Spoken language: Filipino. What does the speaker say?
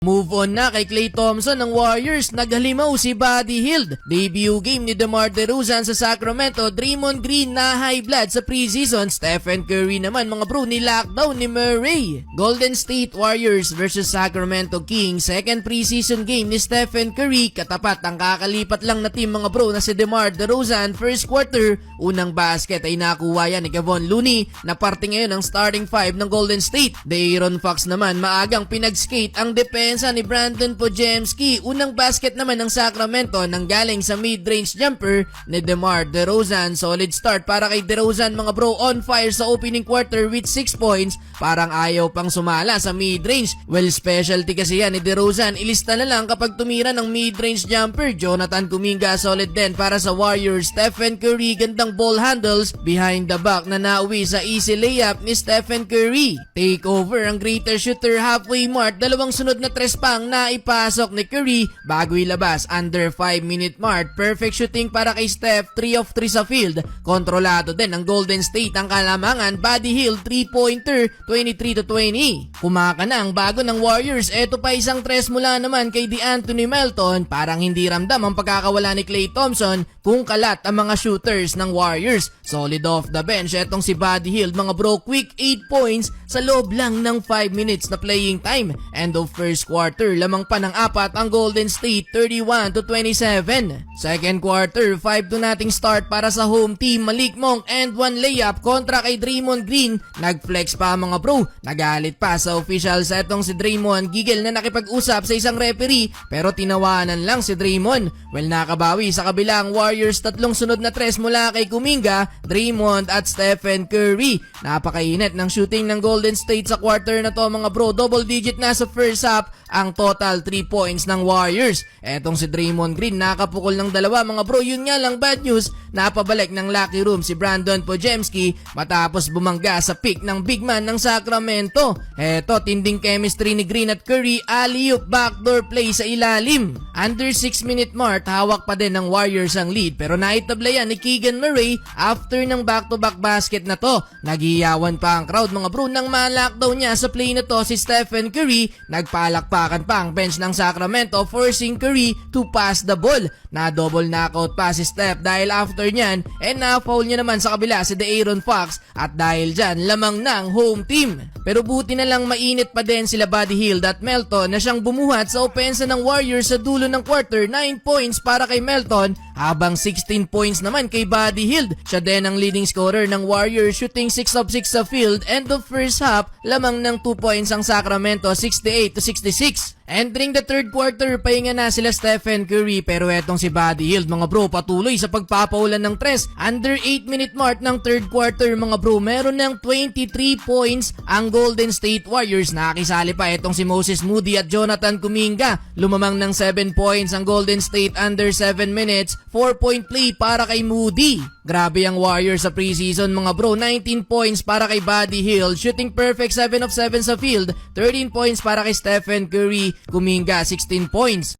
Move on na kay Klay Thompson ng Warriors, naghalimaw si Buddy Hield. Debut game ni DeMar DeRozan sa Sacramento, Draymond Green na high blood sa preseason, Stephen Curry naman mga bro ni-lockdown ni Murray. Golden State Warriors versus Sacramento Kings, second preseason game ni Stephen Curry, katapat ang kakalipat lang na team mga bro na si DeMar DeRozan. First quarter, unang basket ay nakuha yan ni Kevon Looney na parte ngayon ng starting five ng Golden State. De'Aaron Fox naman maagang pinag-skate ang depensa ni Brandon Podziemski. Unang basket naman ng Sacramento nanggaling sa mid-range jumper ni DeMar DeRozan. Solid start para kay DeRozan mga bro, on fire sa opening quarter with 6 points. Parang ayaw pang sumala sa mid-range. Well, specialty kasi yan ni DeRozan, ilista na lang kapag tumira ng mid-range jumper. Jonathan Kuminga solid din para sa Warriors. Stephen Curry gandang ball handles behind the back na nauwi sa easy layup ni Stephen Curry. Take over ang greater shooter halfway mark, dalawang sunod na tres pang naipasok ni Curry bago ilabas under 5-minute mark. Perfect shooting para kay Steph, 3 of 3 sa field. Kontrolado din ng Golden State ang kalamangan. Buddy Hield 3-pointer, 23-20. Kumaka na ang bago ng Warriors. Eto pa isang tres mula naman kay DeAnthony Melton. Parang hindi ramdam ang pagkakawala ni Klay Thompson kung kalat ang mga shooters ng Warriors. Solid off the bench etong si Buddy Hield mga bro, quick 8 points sa loob lang ng 5 minutes na playing time. End of first quarter, lamang pa ng 4 ang Golden State, 31-27. Second quarter, 5-0 start para sa home team. Malik Monk and one layup kontra kay Draymond Green. Nag-flex pa mga bro, nagalit pa sa officials etong si Draymond. Gigil na nakipag-usap sa isang referee pero tinawanan lang si Draymond. Well, nakabawi sa kabilang Warriors, tatlong sunod na tres mula kay Kuminga, Draymond at Stephen Curry. Napakainit ng shooting ng Golden State sa quarter na to mga bro. Double digit na sa first half ang total 3 points ng Warriors. Etong si Draymond Green nakapukol ng dalawa mga bro. Yun nga lang bad news, napabalik ng locker room si Brandon Podziemski matapos bumangga sa pick ng big man ng Sacramento. Eto, tinding chemistry ni Green at Curry, alley-oop backdoor play sa ilalim. Under 6-minute mark, hawak pa din ng Warriors ang lead pero naitablayan ni Keegan Murray after ng back-to-back basket na to. Nagiyawan pa ang crowd mga bro nang ma-lockdown niya sa play na to si Stephen Curry. Nagpalakpakan pa ang bench ng Sacramento forcing Curry to pass the ball. Na double knockout pa si Steph dahil after nyan na-foul niya naman sa kabila si De'Aaron Fox at dahil dyan lamang ng home team. Pero buti na lang mainit pa din sila Buddy Hield at Melton na siyang bumuhat sa opensa ng Warriors sa dulo ng quarter. 9 points para kay Melton habang 16 points naman kay Buddy Hield. Siya din ang leading scorer ng Warriors, shooting 6 of 6 sa field. End of first half, lamang ng 2 points ang Sacramento, 68-66. Entering the third quarter, pahinga na sila Stephen Curry pero etong si Buddy Hield mga bro patuloy sa pagpapaulan ng tres. Under 8-minute mark ng third quarter mga bro, meron ng 23 points ang Golden State Warriors. Nakisali pa etong si Moses Moody at Jonathan Kuminga. Lumamang ng 7 points ang Golden State under 7 minutes. 4-point play para kay Moody. Grabe ang Warriors sa preseason mga bro, 19 points para kay Buddy Hield, shooting perfect 7 of 7 sa field. 13 points para kay Stephen Curry. Kuminga 16 points.